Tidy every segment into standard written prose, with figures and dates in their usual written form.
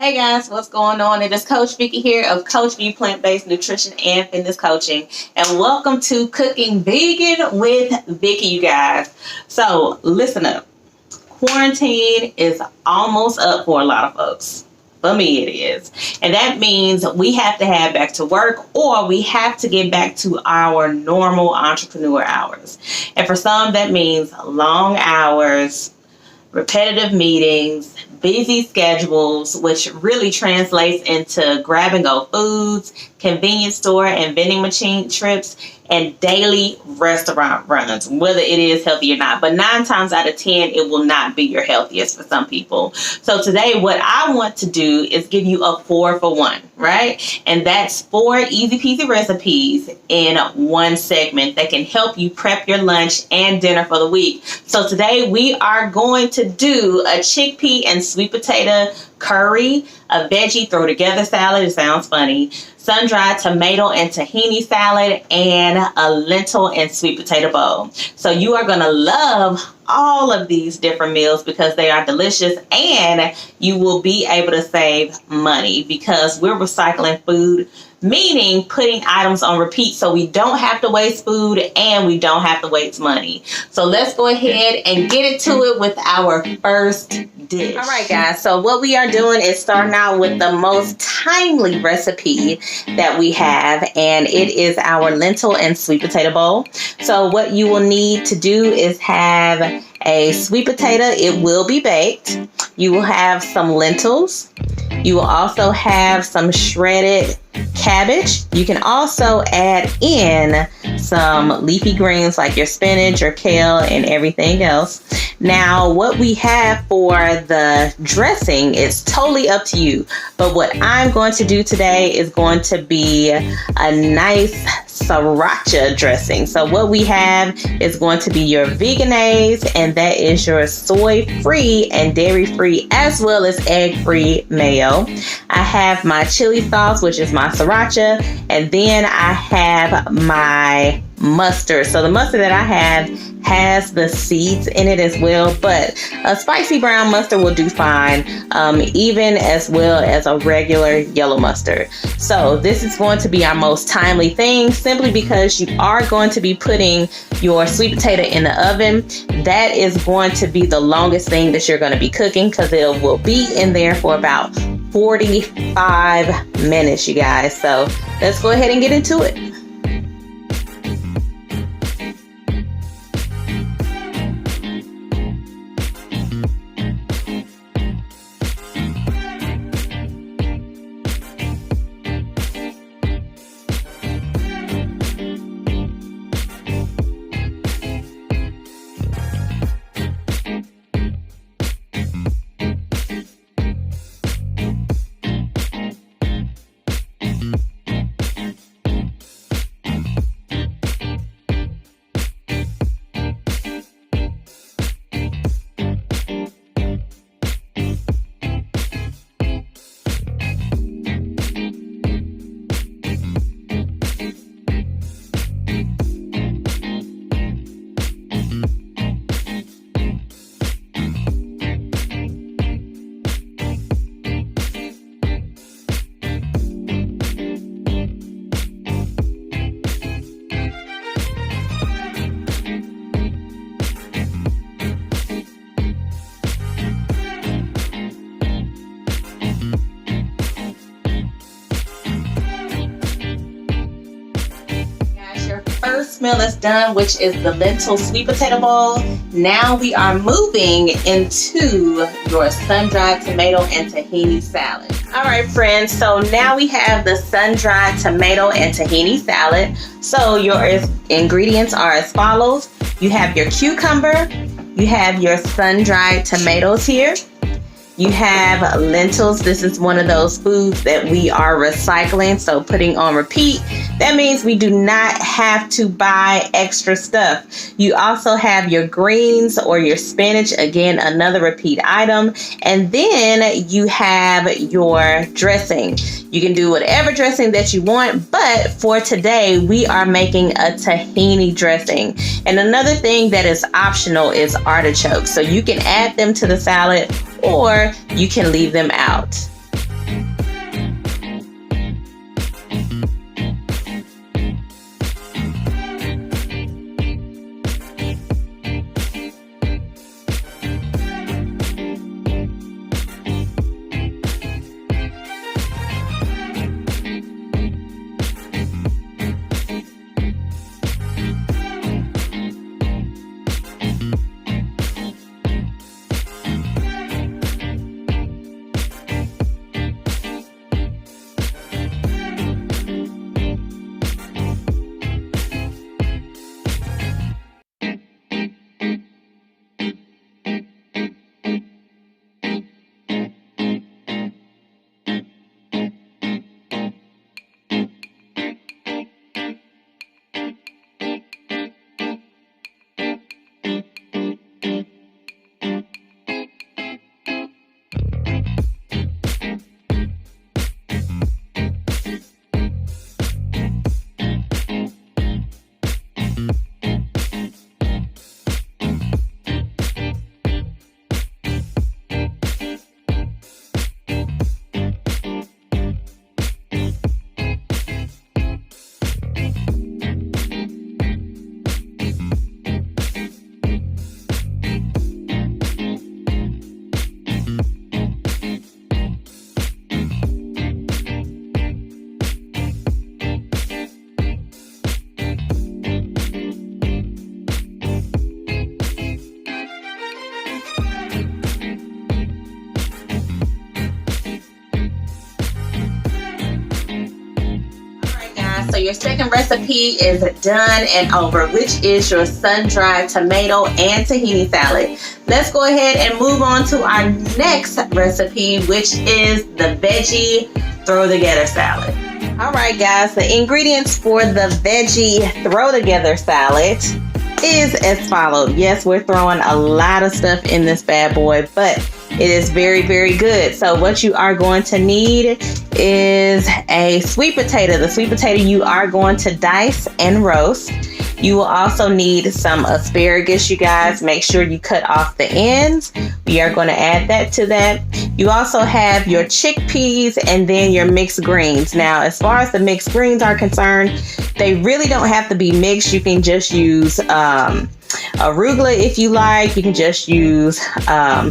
Hey guys, what's going on? It is Coach Vicki here of Coach V Plant-Based Nutrition and Fitness Coaching, and welcome to Cooking Vegan with Vicki, you guys. So listen up. Quarantine is almost up for a lot of folks. For me, it is. And that means we have to head back to work, or we have to get back to our normal entrepreneur hours. And for some, that means long hours, repetitive meetings, busy schedules, which really translates into grab and go foods, convenience store and vending machine trips, and daily restaurant runs, whether it is healthy or not. But 9 times out of 10, it will not be your healthiest for some people. So today, what I want to do is give you a 4-for-1, right? And that's 4 easy peasy recipes in one segment that can help you prep your lunch and dinner for the week. So today we are going to do a chickpea and sweet potato curry, a veggie throw together salad, it sounds funny, sun-dried tomato and tahini salad, and a lentil and sweet potato bowl. So you are going to love all of these different meals because they are delicious, and you will be able to save money because we're recycling food, meaning putting items on repeat so we don't have to waste food and we don't have to waste money. So let's go ahead and get into it with our first dish. All right, guys. So what we are doing is starting out with the most timely recipe that we have, and it is our lentil and sweet potato bowl. So what you will need to do is have a sweet potato. It will be baked. You will have some lentils. You will also have some shredded cabbage. You can also add in some leafy greens like your spinach or kale and everything else. Now, what we have for the dressing is totally up to you. But what I'm going to do today is going to be a nice sriracha dressing. So what we have is going to be your veganese, and that is your soy-free and dairy-free as well as egg-free mayo. I have my chili sauce, which is my sriracha, and then I have my mustard. So the mustard that I have has the seeds in it as well, but a spicy brown mustard will do fine, even as well as a regular yellow mustard. So this is going to be our most timely thing, simply because you are going to be putting your sweet potato in the oven. That is going to be the longest thing that you're going to be cooking because it will be in there for about 45 minutes, you guys. So let's go ahead and get into it. First meal is done, which is the lentil sweet potato bowl. Now we are moving into your sun-dried tomato and tahini salad. All right, friends, so now we have the sun-dried tomato and tahini salad. So your ingredients are as follows. You have your cucumber, you have your sun-dried tomatoes here. You have lentils. This is one of those foods that we are recycling, so putting on repeat. That means we do not have to buy extra stuff. You also have your greens or your spinach, again, another repeat item. And then you have your dressing. You can do whatever dressing that you want, but for today, we are making a tahini dressing. And another thing that is optional is artichokes. So you can add them to the salad or you can leave them out. your second recipe is done and over, which is your sun-dried tomato and tahini salad. Let's go ahead and move on to our next recipe, which is the veggie throw-together salad. All right, guys, the ingredients for the veggie throw-together salad is as follows. Yes, we're throwing a lot of stuff in this bad boy, but it is very, very good. So what you are going to need is a sweet potato. The sweet potato you are going to dice and roast. You will also need some asparagus, you guys. Make sure you cut off the ends. We are going to add that to that. You also have your chickpeas and then your mixed greens. Now, as far as the mixed greens are concerned, they really don't have to be mixed. You can just use arugula if you like. You can just use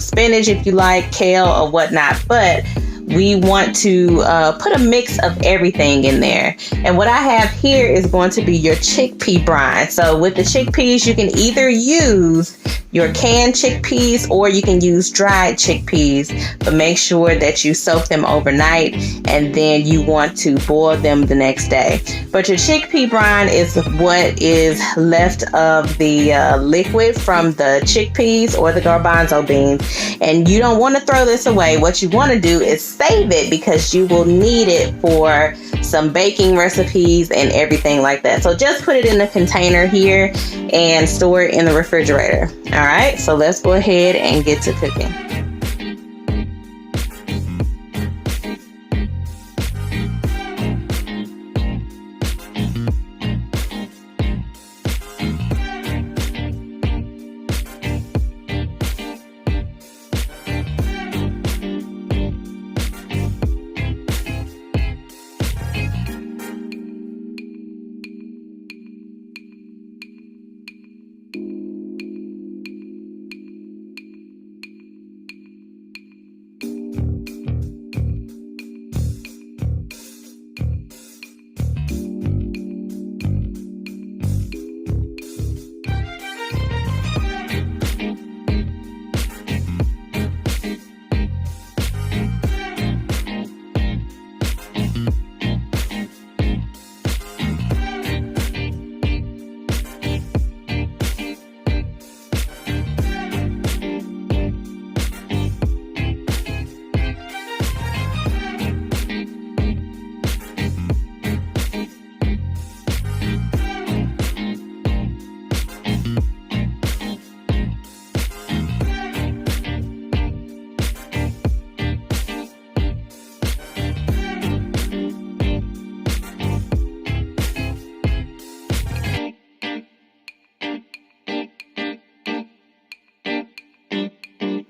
spinach if you like, kale or whatnot. But we want to put a mix of everything in there. And what I have here is going to be your chickpea brine. So with the chickpeas, you can either use your canned chickpeas or you can use dried chickpeas, but make sure that you soak them overnight and then you want to boil them the next day. But your chickpea brine is what is left of the liquid from the chickpeas or the garbanzo beans, and you don't want to throw this away. What you want to do is save it because you will need it for some baking recipes and everything like that. So just put it in a container here and store it in the refrigerator. All right, so let's go ahead and get to cooking.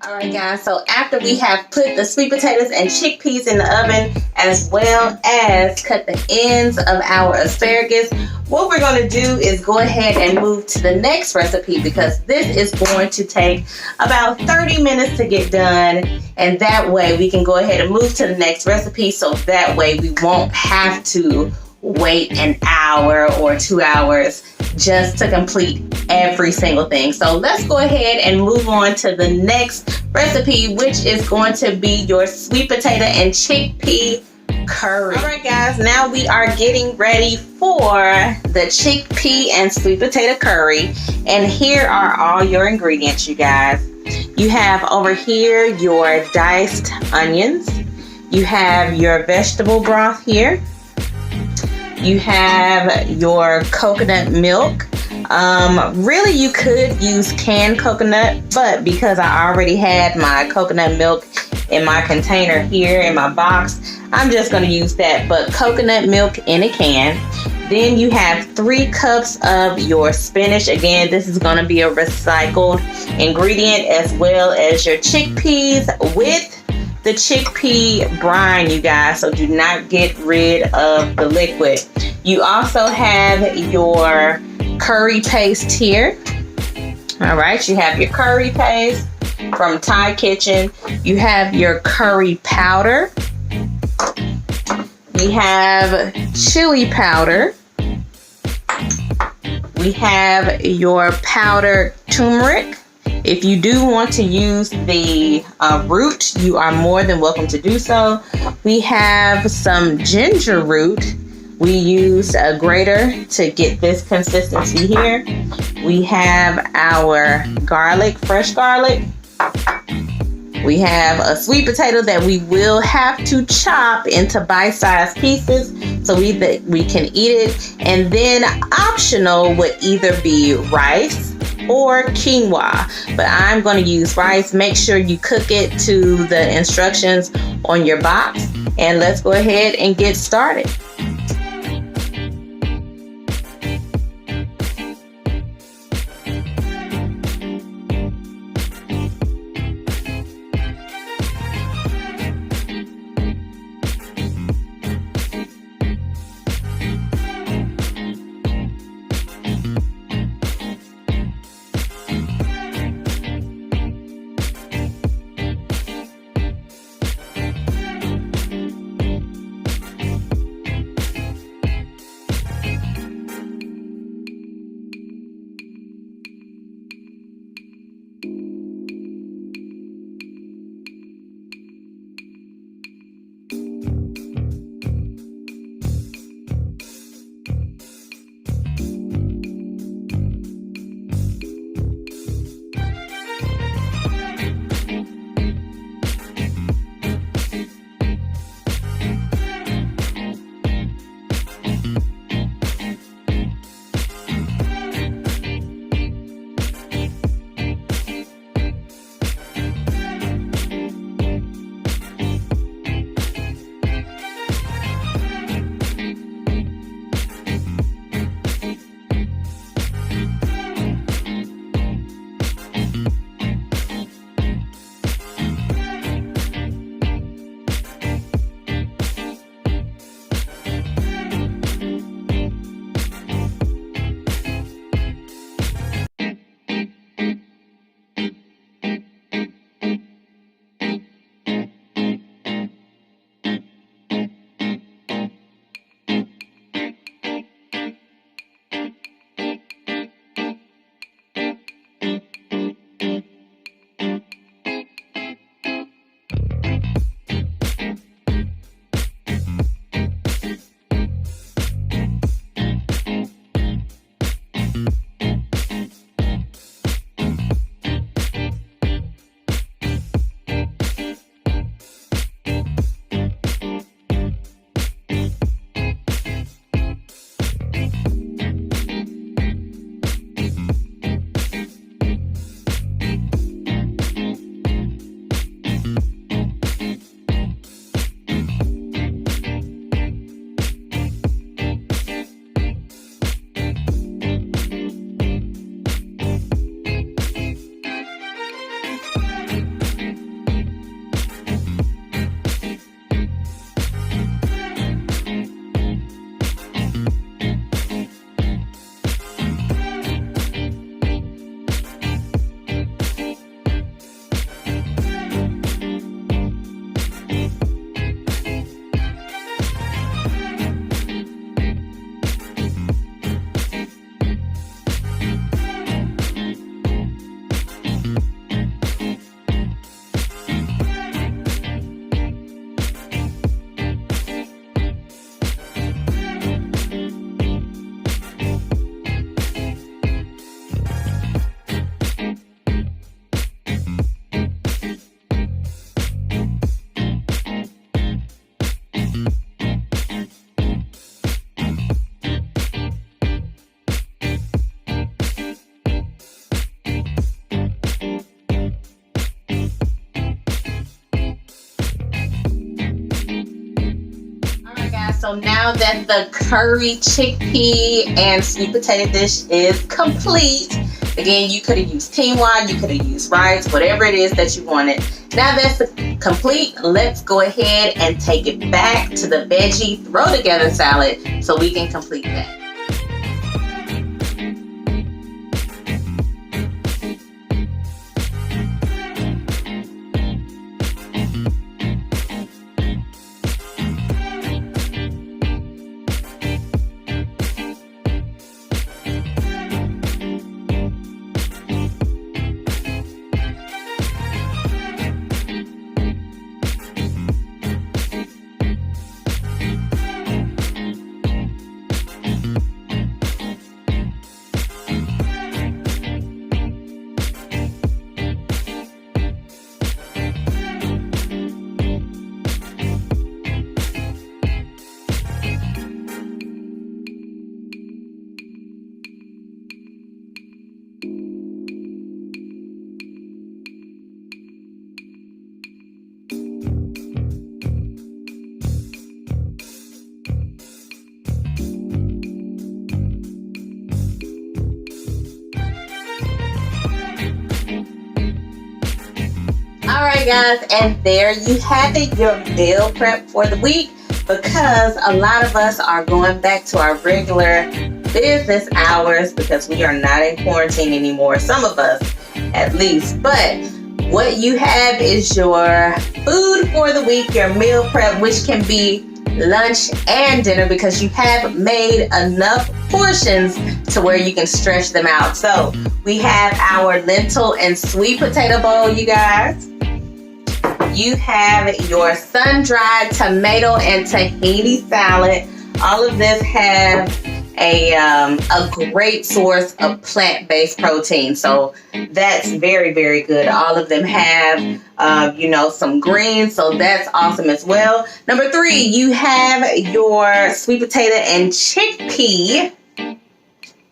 Alright guys, so after we have put the sweet potatoes and chickpeas in the oven, as well as cut the ends of our asparagus, what we're going to do is go ahead and move to the next recipe, because this is going to take about 30 minutes to get done, and that way we can go ahead and move to the next recipe, so that way we won't have to wait an hour or 2 hours just to complete every single thing. So let's go ahead and move on to the next recipe, which is going to be your sweet potato and chickpea curry. All right guys, now we are getting ready for the chickpea and sweet potato curry, and here are all your ingredients, you guys. You have over here your diced onions, you have your vegetable broth here, you have your coconut milk. Really you could use canned coconut, but because I already had my coconut milk in my container here in my box, I'm just going to use that, but coconut milk in a can. Then you have 3 cups of your spinach. Again, this is going to be a recycled ingredient, as well as your chickpeas with the chickpea brine, you guys, so do not get rid of the liquid. You also have your curry paste here. All right, you have your curry paste from Thai Kitchen. You have your curry powder. We have chili powder. We have your powdered turmeric. If you do want to use the root, you are more than welcome to do so. We have some ginger root, We used a grater to get this consistency here. We have our garlic, fresh garlic. We have a sweet potato that we will have to chop into bite-sized pieces so we can eat it. And then optional would either be rice or quinoa, but I'm going to use rice. Make sure you cook it to the instructions on your box, and let's go ahead and get started. So now that the curry chickpea and sweet potato dish is complete, again, you could have used quinoa, you could have used rice, whatever it is that you wanted. Now that's complete, let's go ahead and take it back to the veggie throw together salad so we can complete that. right, guys, and there you have it, your meal prep for the week, because a lot of us are going back to our regular business hours because we are not in quarantine anymore, some of us at least. But what you have is your food for the week, your meal prep, which can be lunch and dinner because you have made enough portions to where you can stretch them out. So we have our lentil and sweet potato bowl, you guys. You have your sun-dried tomato and tahini salad. All of this have a great source of plant-based protein. So that's very, very good. All of them have, some greens. So that's awesome as well. Number 3, you have your sweet potato and chickpea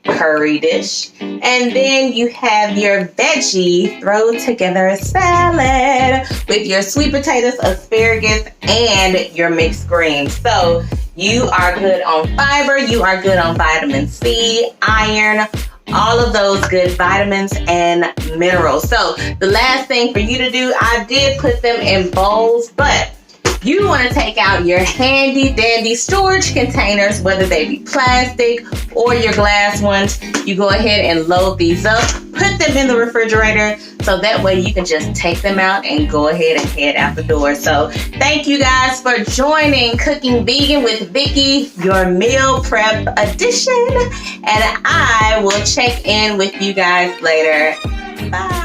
curry dish. And then you have your veggie throw together salad with your sweet potatoes, asparagus, and your mixed greens. So you are good on fiber, you are good on vitamin C, iron, all of those good vitamins and minerals. So the last thing for you to do, I did put them in bowls, but you want to take out your handy dandy storage containers, whether they be plastic or your glass ones. You go ahead and load these up, put them in the refrigerator, so that way you can just take them out and go ahead and head out the door. So thank you guys for joining Cooking Vegan with Vicki, your meal prep edition. And I will check in with you guys later. Bye.